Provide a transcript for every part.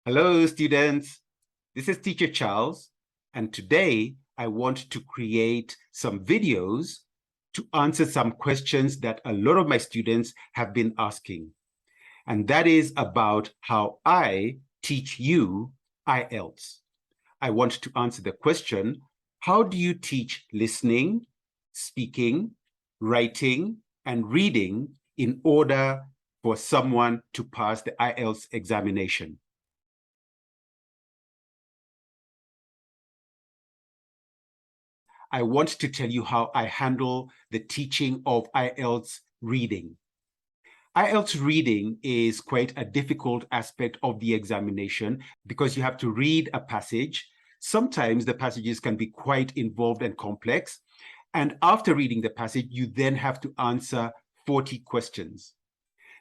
Hello, students. This is Teacher Charles, and today I want to create some videos to answer some questions that a lot of my students have been asking. And that is about how I teach you IELTS. I want to answer the question, how do you teach listening, speaking, writing, and reading in order for someone to pass the IELTS examination? I want to tell you how I handle the teaching of IELTS reading. IELTS reading is quite a difficult aspect of the examination because you have to read a passage. Sometimes the passages can be quite involved and complex. And after reading the passage, you then have to answer 40 questions.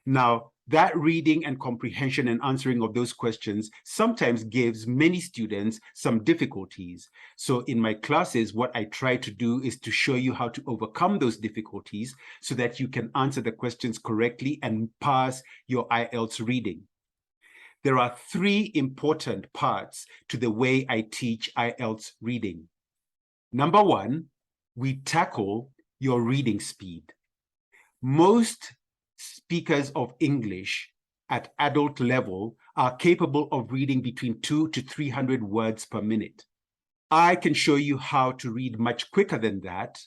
Now, that reading and comprehension and answering of those questions sometimes gives many students some difficulties. So in my classes, what I try to do is to show you how to overcome those difficulties so that you can answer the questions correctly and pass your IELTS reading. There are three important parts to the way I teach IELTS reading. Number one, we tackle your reading speed. Most speakers of English at adult level are capable of reading between 200 to 300 words per minute. I can show you how to read much quicker than that,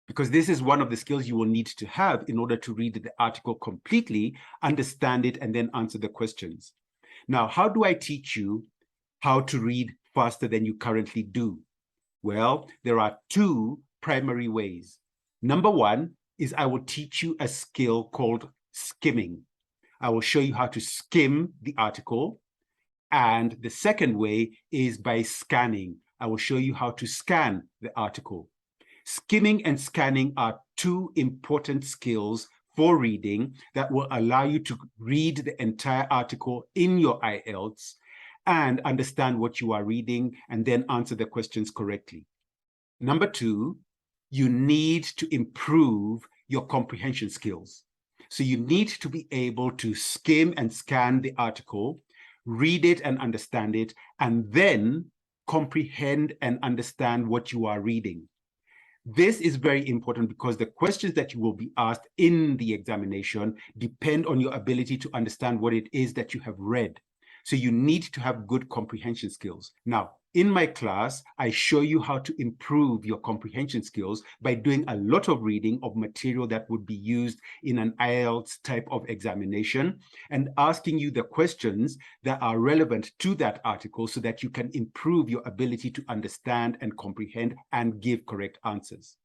because this is one of the skills you will need to have in order to read the article completely, understand it, and then answer the questions. Now, how do I teach you how to read faster than you currently do? Well, there are two primary ways. Number one is I will teach you a skill called skimming. I will show you how to skim the article. And the second way is by scanning. I will show you how to scan the article. Skimming and scanning are two important skills for reading that will allow you to read the entire article in your IELTS and understand what you are reading and then answer the questions correctly. Number two, you need to improve your comprehension skills. So you need to be able to skim and scan the article, read it and understand it, and then comprehend and understand what you are reading. This is very important because the questions that you will be asked in the examination depend on your ability to understand what it is that you have read. So you need to have good comprehension skills. Now, in my class, I show you how to improve your comprehension skills by doing a lot of reading of material that would be used in an IELTS type of examination and asking you the questions that are relevant to that article so that you can improve your ability to understand and comprehend and give correct answers.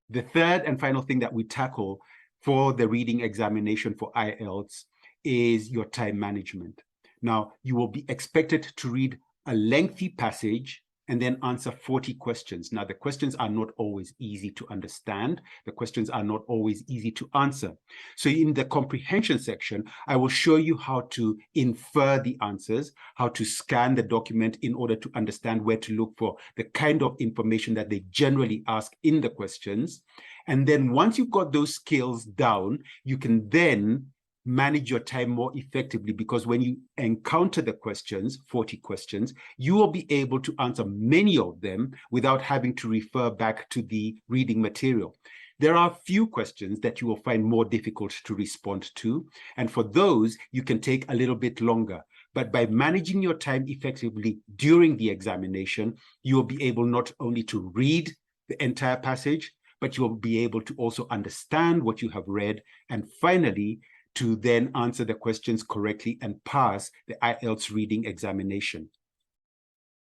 The third and final thing that we tackle for the reading examination for IELTS is your time management. Now, you will be expected to read a lengthy passage and then answer 40 questions. Now, the questions are not always easy to understand. The questions are not always easy to answer. So in the comprehension section, I will show you how to infer the answers, how to scan the document in order to understand where to look for the kind of information that they generally ask in the questions. And then once you've got those skills down, you can then manage your time more effectively, because when you encounter the questions, 40 questions, you will be able to answer many of them without having to refer back to the reading material. There are a few questions that you will find more difficult to respond to, and for those, you can take a little bit longer. But by managing your time effectively during the examination, you will be able not only to read the entire passage, but you will be able to also understand what you have read, and finally, to then answer the questions correctly and pass the IELTS reading examination.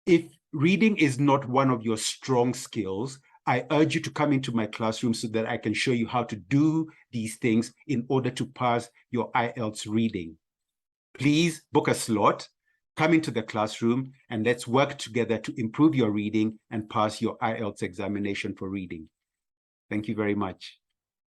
If reading is not one of your strong skills, I urge you to come into my classroom so that I can show you how to do these things in order to pass your IELTS reading. Please book a slot, come into the classroom, and let's work together to improve your reading and pass your IELTS examination for reading. Thank you very much.